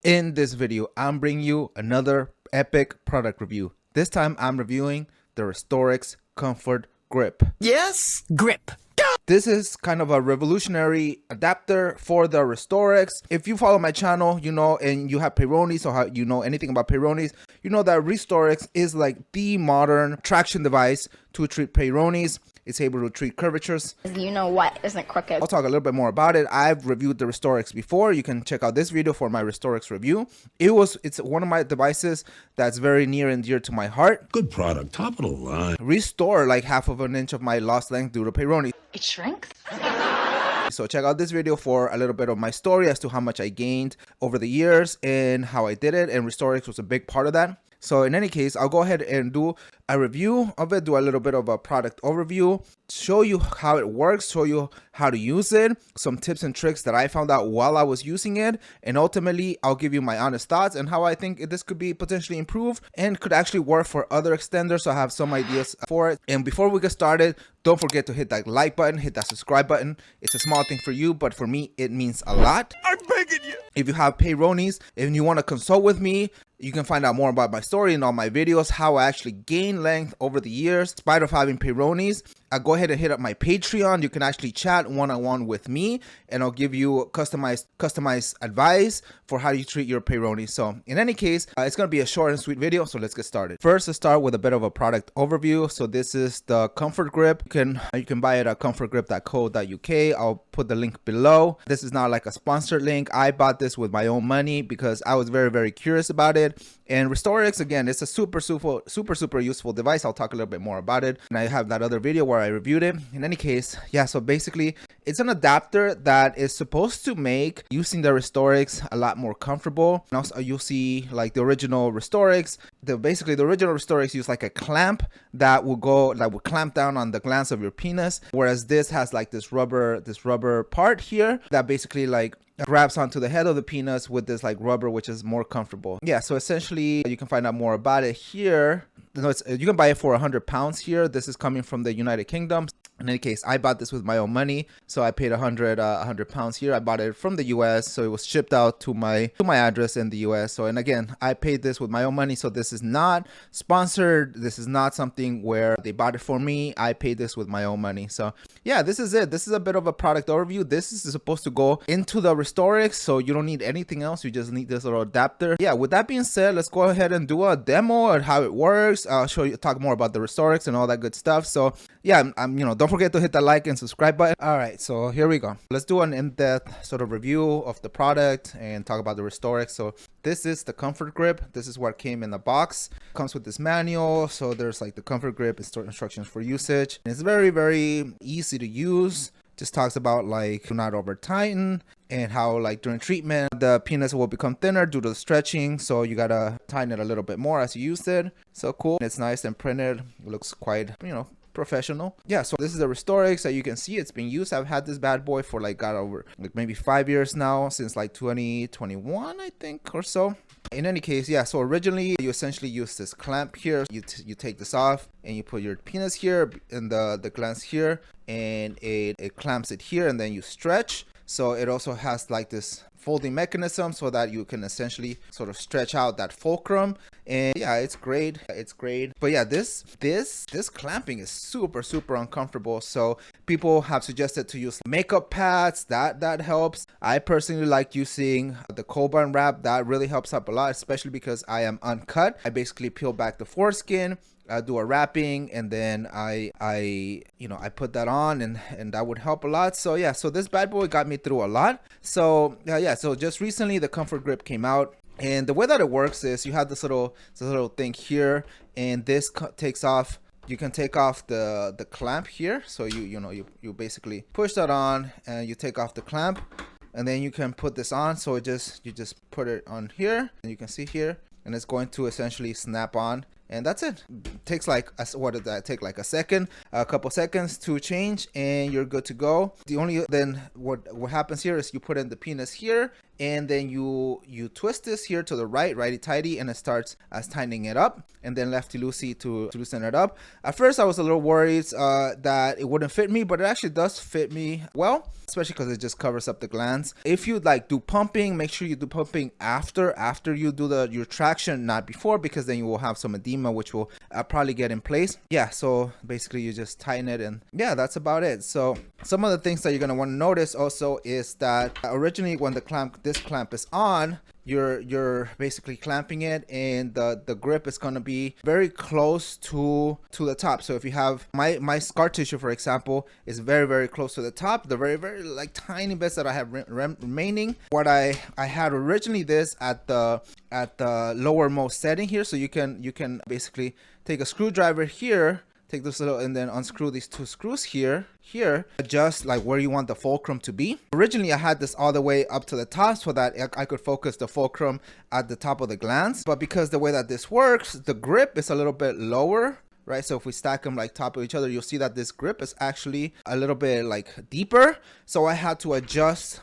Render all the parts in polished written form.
In this video, I'm bringing you another epic product review. This time I'm reviewing the RestoreX Comfort Grip. Yes, grip. This is kind of a revolutionary adapter for the RestoreX. If you follow my channel, you know, and you have Peyronie, so how you know anything about Peyronies, you know that RestoreX is like the modern traction device to treat Peyronies. It's able to treat curvatures. You know what isn't crooked. I'll talk a little bit more about it. I've reviewed the RestoreX before. You can check out this video for my RestoreX review. It's one of my devices that's very near and dear to my heart. Good product, top of the line. Restore like half of an inch of my lost length due to Peyronie. It shrinks? So check out this video for a little bit of my story as to how much I gained over the years and how I did it, and RestoreX was a big part of that. So in any case, I'll go ahead and do a review of it, do a little bit of a product overview, show you how it works, show you how to use it, some tips and tricks that I found out while I was using it, and ultimately I'll give you my honest thoughts and how I think this could be potentially improved and could actually work for other extenders. So I have some ideas for it. And before we get started, don't forget to hit that like button, hit that subscribe button. It's a small thing for you, but for me, it means a lot. I'm begging you. If you have Peyronies, if you want to consult with me, you can find out more about my story in all my videos, how I actually gain length over the years, in spite of having Peyronies. Go ahead and hit up my Patreon. You can actually chat one-on-one with me, and I'll give you customized advice for how you treat your Peyronie. So in any case, it's going to be a short and sweet video, so let's get started. First, let's start with a bit of a product overview. So this is the Comfort Grip. You can buy it at comfortgrip.co.uk. I'll put the link below. This is not like a sponsored link. I bought this with my own money because I was very, very curious about it. And RestoreX, again, it's a super useful device. I'll talk a little bit more about it, and I have that other video where I reviewed it. In any case, yeah, so basically it's an adapter that is supposed to make using the RestoreX a lot more comfortable. And also you'll see like the original RestoreX, basically the original RestoreX used like a clamp that would clamp down on the glands of your penis, whereas this has like this rubber part here that basically like grabs onto the head of the penis with this like rubber, which is more comfortable. Yeah, so essentially you can find out more about it here. You can buy it for £100 here. This is coming from the United Kingdom. In any case, I bought this with my own money, so I paid £100 here. I bought it from the US, so it was shipped out to my address in the US. So, and again, I paid this with my own money, so this is not sponsored. This is not something where they bought it for me. I paid this with my own money. So yeah, this is it. This is a bit of a product overview. This is supposed to go into the RestoreX, so you don't need anything else. You just need this little adapter. Yeah, with that being said, let's go ahead and do a demo of how it works. I'll talk more about the RestoreX and all that good stuff. So yeah, don't forget to hit that like and subscribe button. All right, so here we go. Let's do an in-depth sort of review of the product and talk about the RestoreX. So this is the Comfort Grip. This is what came in the box. It comes with this manual. So there's like the Comfort Grip and instructions for usage. And it's very, very easy to use. Just talks about like do not over tighten and how like during treatment the penis will become thinner due to the stretching, so you gotta tighten it a little bit more as you use it. So cool. It's nice and printed. It looks quite, professional. Yeah, so this is the RestoreX that you can see. It's been used. I've had this bad boy for like over maybe 5 years now, since like 2021 I think or so. In any case, yeah, so originally you essentially use this clamp here. You take this off and you put your penis here and the glands here, and it clamps it here, and then you stretch. So it also has like this folding mechanism so that you can essentially sort of stretch out that fulcrum. And yeah, it's great. But yeah, this clamping is super uncomfortable. So people have suggested to use makeup pads. That helps. I personally like using the cold burn wrap. That really helps up a lot, especially because I am uncut. I basically peel back the foreskin, do a wrapping, and then I put that on, and that would help a lot. So yeah, so this bad boy got me through a lot. So yeah, so just recently the Comfort Grip came out, and the way that it works is you have this little thing here, and this takes off. You can take off the clamp here. So you basically push that on and you take off the clamp, and then you can put this on. So you just put it on here, and you can see here, and it's going to essentially snap on and that's it. Takes like what did that take, like a second, a couple seconds to change, and you're good to go. The only then what happens here is you put in the penis here, and then you twist this here to the right, righty tighty, and it starts as tightening it up, and then lefty loosey to loosen it up. At first I was a little worried that it wouldn't fit me, but it actually does fit me well, especially because it just covers up the glands. If you like do pumping, make sure you do pumping after you do your traction, not before, because then you will have some edema which will probably get in place. Yeah, so basically you just tighten it, and yeah, that's about it. So some of the things that you're going to want to notice also is that originally when this clamp is on, you're basically clamping it, and the grip is going to be very close to the top. So if you have my scar tissue, for example, is very, very close to the top, the very, very like tiny bits that I have remaining. What I had originally this at the lowermost setting here, so you can basically take a screwdriver here, take this little, and then unscrew these two screws here, adjust like where you want the fulcrum to be. Originally I had this all the way up to the top so that I could focus the fulcrum at the top of the glands, but because the way that this works, the grip is a little bit lower, right? So if we stack them like top of each other, you'll see that this grip is actually a little bit like deeper. So I had to adjust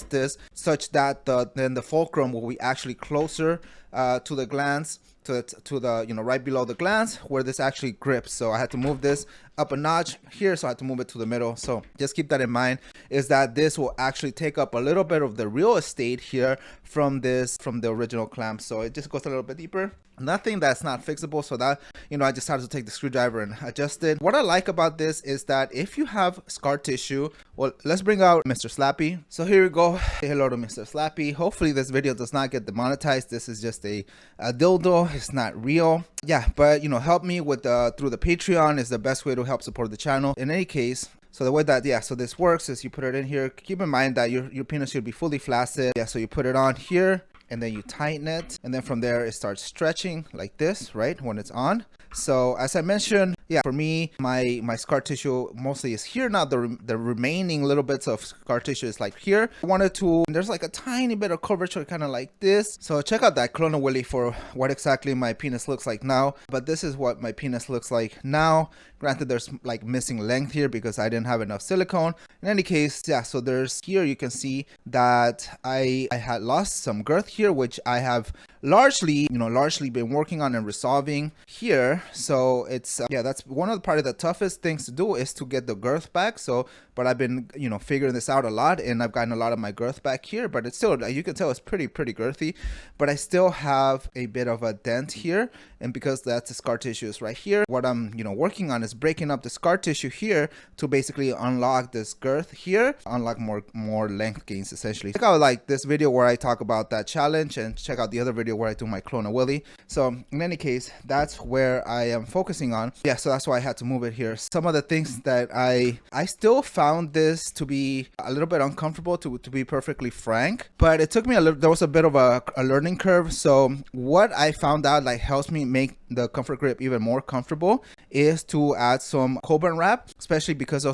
this such that then the fulcrum will be actually closer to the glands, to the right below the glands where this actually grips. So I had to move this up a notch here, so I had to move it to the middle. So just keep that in mind, is that this will actually take up a little bit of the real estate here from the original clamp. So it just goes a little bit deeper. Nothing that's not fixable, so that I just had to take the screwdriver and adjust it. What I like about this is that if you have scar tissue, well, let's bring out Mr. Slappy. So here we go. Say hello to Mr. Slappy. Hopefully this video does not get demonetized. This is just a dildo. It's not real. Yeah, but help me with through the Patreon is the best way to help support the channel. In any case, so the way that so this works is you put it in here. Keep in mind that your penis should be fully flaccid. Yeah, so you put it on here, and then you tighten it, and then from there it starts stretching like this, right, when it's on. So as I mentioned, yeah, for me, my scar tissue mostly is here now. The remaining little bits of scar tissue is like here. I wanted to, there's like a tiny bit of curvature, kind of like this. So check out that clone of Willy for what exactly my penis looks like now. But this is what my penis looks like now. Granted, there's like missing length here because I didn't have enough silicone. In any case, yeah, so there's here, you can see that I had lost some girth here, which I have largely been working on and resolving here. So it's yeah, that's one of the part of the toughest things to do, is to get the girth back. So but I've been figuring this out a lot, and I've gotten a lot of my girth back here, but it's still, you can tell it's pretty girthy, but I still have a bit of a dent here. And because that's the scar tissue is right here, what I'm working on is breaking up the scar tissue here to basically unlock this girth here, unlock more length gains essentially. Check out like this video where I talk about that challenge, and check out the other video where I do my clone of Willy. So in any case, that's where I am focusing on. Yeah, so that's why I had to move it here. Some of the things that I still found this to be a little bit uncomfortable, to be perfectly frank, but it took me there was a bit of a learning curve. So what I found out like helps me make the comfort grip even more comfortable is to add some Coburn wrap, especially because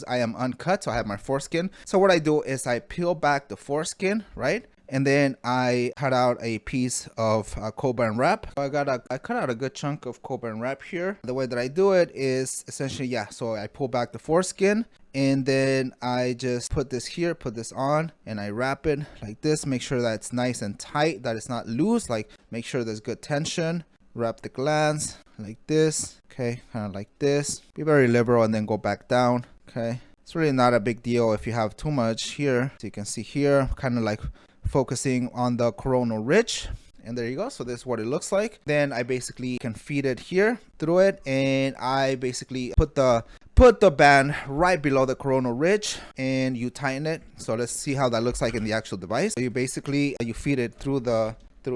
I am uncut, so I have my foreskin. So what I do is I peel back the foreskin, right? And then I cut out a piece of Coburn wrap. I cut out a good chunk of Coburn wrap here. The way that I do it is essentially, yeah, so I pull back the foreskin, and then I just put this here, put this on, and I wrap it like this. Make sure that it's nice and tight, that it's not loose. Like make sure there's good tension. Wrap the glands like this. Okay, kind of like this. Be very liberal and then go back down. Okay, it's really not a big deal if you have too much here. So you can see here, kind of like focusing on the coronal ridge, and there you go. So this is what it looks like. Then I basically can feed it here through it, and I basically put the band right below the coronal ridge, and you tighten it. So let's see how that looks like in the actual device. So you basically feed it through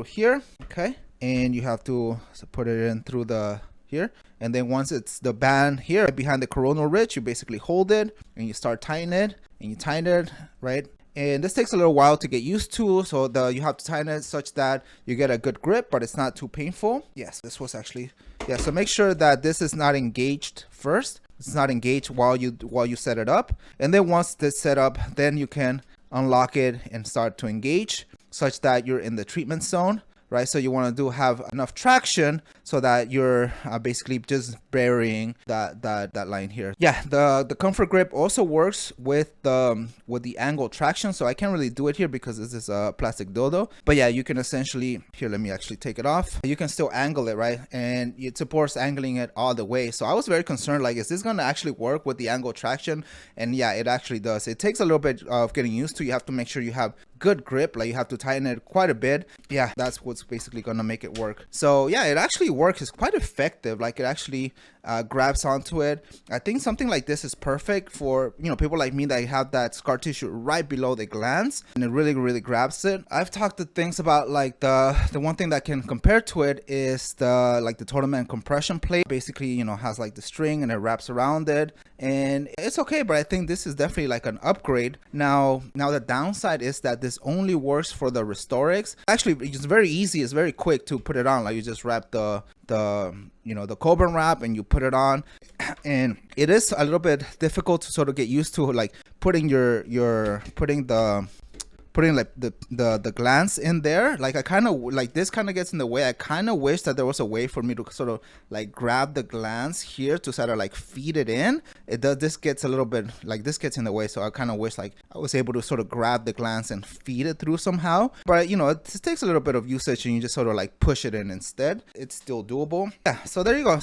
here, okay, and you have to put it in through the here, and then once it's the band here behind the coronal ridge, you basically hold it and you start tightening it, and you tighten it, right? And this takes a little while to get used to, so you have to tighten it such that you get a good grip, but it's not too painful. Yes, this was actually, yeah, so make sure that this is not engaged first. It's not engaged while you set it up, and then once this set up, then you can unlock it and start to engage such that you're in the treatment zone, right? So you want to have enough traction so that you're basically just burying that line here. Yeah, the comfort grip also works with the angle traction, so I can't really do it here because this is a plastic dildo, but yeah, you can essentially, here, let me actually take it off. You can still angle it, right? And it supports angling it all the way. So I was very concerned, like, is this going to actually work with the angle traction? And yeah, it actually does. It takes a little bit of getting used to. You have to make sure you have good grip, like you have to tighten it quite a bit. Yeah, that's what's basically gonna make it work. So yeah, it actually works. It's quite effective. Like, it actually grabs onto it. I think something like this is perfect for, you know, people like me that have that scar tissue right below the glands, and it really grabs it. I've talked to things about, like, the one thing that can compare to it is the total man compression plate. Basically, you know, has like the string and it wraps around it, and it's okay, but I think this is definitely like an upgrade. Now the downside is that this only works for the RestoreX. Actually, it's very easy, it's very quick to put it on. Like, you just wrap the you know, the Coburn wrap and you put it on, and it is a little bit difficult to sort of get used to, like putting like the glands in there. Like, I kind of like, this kind of gets in the way. I kind of wish that there was a way for me to sort of like grab the glands here to sort of like feed it in. This gets a little bit, like, this gets in the way, so I kind of wish like I was able to sort of grab the glands and feed it through somehow. But you know, it takes a little bit of usage, and you just sort of like push it in instead. It's still doable. Yeah, so there you go.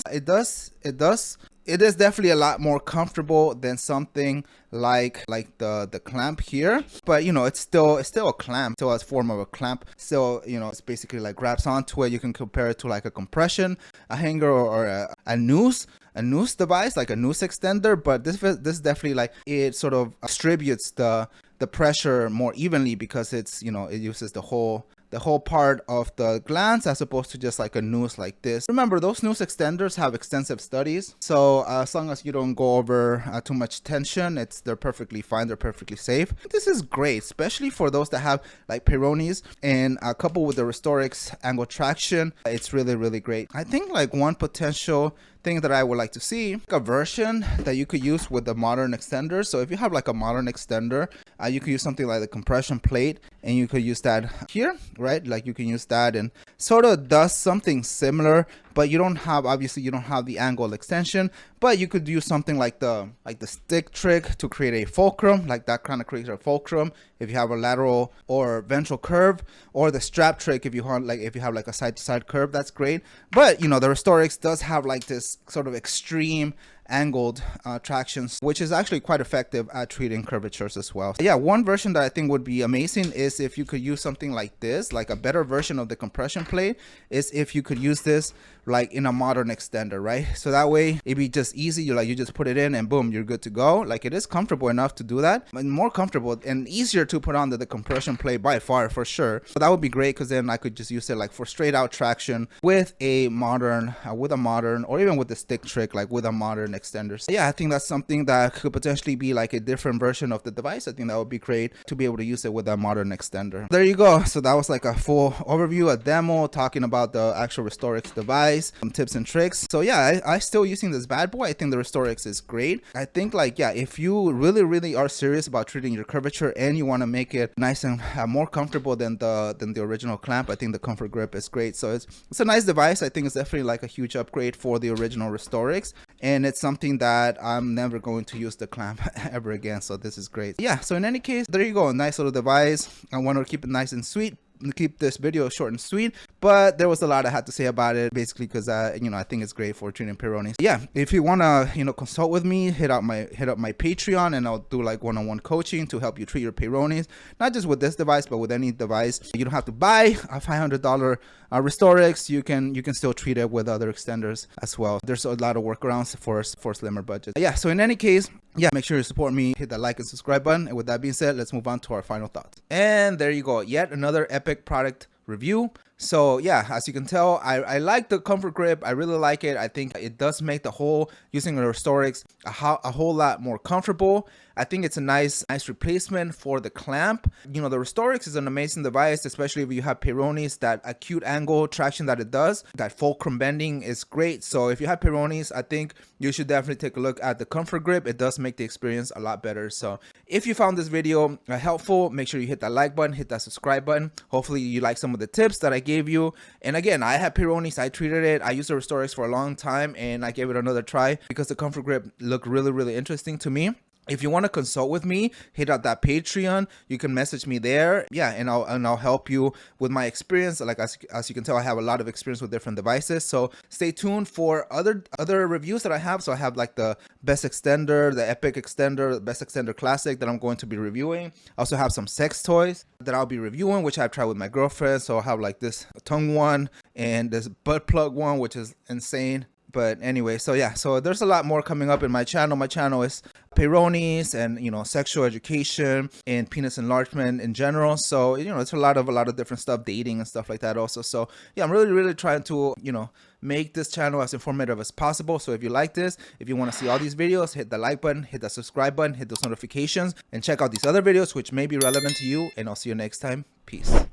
It is definitely a lot more comfortable than something like the clamp here, but you know, it's still a clamp, still a form of a clamp. So you know, it's basically like grabs onto it. You can compare it to like a compression, a hanger, or a noose device, like a noose extender. But this definitely, like, it sort of distributes the pressure more evenly, because it's, you know, it uses the whole part of the glands as opposed to just like a noose like this. Remember, those noose extenders have extensive studies, so as long as you don't go over too much tension, they're perfectly fine, they're perfectly safe. This is great, especially for those that have like Peyronies, and coupled with the RestoreX angle traction, it's really great. I think like one potential thing that I would like to see, a version that you could use with the modern extender. So if you have like a modern extender, you could use something like the compression plate, and you could use that here, right? Like, you can use that, and sort of does something similar, but you don't have, obviously you don't have the angle extension, but you could use something like the stick trick to create a fulcrum. Like, that kind of creates a fulcrum if you have a lateral or ventral curve, or the strap trick if you have like a side to side curve. That's great. But you know, the RestoreX does have like this sort of extreme angled tractions, which is actually quite effective at treating curvatures as well. So yeah, one version that I think would be amazing is if you could use something like this, like a better version of the compression plate, is if you could use this like in a modern extender, right? So that way it'd be just easy. You just put it in and boom, you're good to go. Like, it is comfortable enough to do that, and more comfortable and easier to put on the compression plate by far, for sure. So that would be great, because then I could just use it like for straight out traction with a modern or even with the stick trick, like with a modern extender. So yeah, I think that's something that could potentially be like a different version of the device. I think that would be great to be able to use it with a modern extender. There you go. So that was like a full overview, a demo talking about the actual RestoreX device, some tips and tricks. So yeah, I still using this bad boy. I think the RestoreX is great. I think, like, yeah, if you really are serious about treating your curvature and you want to make it nice and more comfortable than the original clamp, I think the comfort grip is great. So it's a nice device. I think it's definitely like a huge upgrade for the original RestoreX, and it's something that I'm never going to use the clamp ever again. So this is great. Yeah, so in any case, there you go, a nice little device. I want to keep it nice and sweet, keep this video short and sweet, but there was a lot I had to say about it, basically because you know, I think it's great for treating Peyronie. Yeah, if you want to, you know, consult with me, hit up my Patreon, and I'll do like one-on-one coaching to help you treat your Peyronies, not just with this device but with any device. You don't have to buy a $500 RestoreX. You can still treat it with other extenders as well. There's a lot of workarounds for slimmer budgets. Yeah, so in any case, yeah, make sure you support me, hit that like and subscribe button. And with that being said, let's move on to our final thoughts. And there you go, yet another epic product review. So yeah, as you can tell, I like the comfort grip. I really like it. I think it does make the whole using a RestoreX a whole lot more comfortable. I think it's a nice replacement for the clamp. You know, the RestoreX is an amazing device, especially if you have Peyronies. That acute angle traction that it does, that fulcrum bending is great. So if you have Peyronies, I think you should definitely take a look at the comfort grip. It does make the experience a lot better. So If you found this video helpful, make sure you hit that like button, hit that subscribe button. Hopefully you like some of the tips that I gave you. And again, I had Peyronie's, I treated it. I used the RestoreX for a long time and I gave it another try because the comfort grip looked really interesting to me. If you want to consult with me, hit out that Patreon. You can message me there. Yeah, and I'll help you with my experience. Like as you can tell, I have a lot of experience with different devices. So stay tuned for other reviews that I have. So I have like the best extender, the Epic extender, the best extender classic that I'm going to be reviewing. I also have some sex toys that I'll be reviewing, which I've tried with my girlfriend. So I have like this tongue one and this butt plug one, which is insane. But anyway, so yeah, so there's a lot more coming up in my channel. My channel is Peyronie's and, you know, sexual education and penis enlargement in general. So, you know, it's a lot of different stuff, dating and stuff like that also. So yeah, I'm really trying to, you know, make this channel as informative as possible. So if you like this, if you want to see all these videos, hit the like button, hit the subscribe button, hit those notifications, and check out these other videos which may be relevant to you. And I'll see you next time. Peace.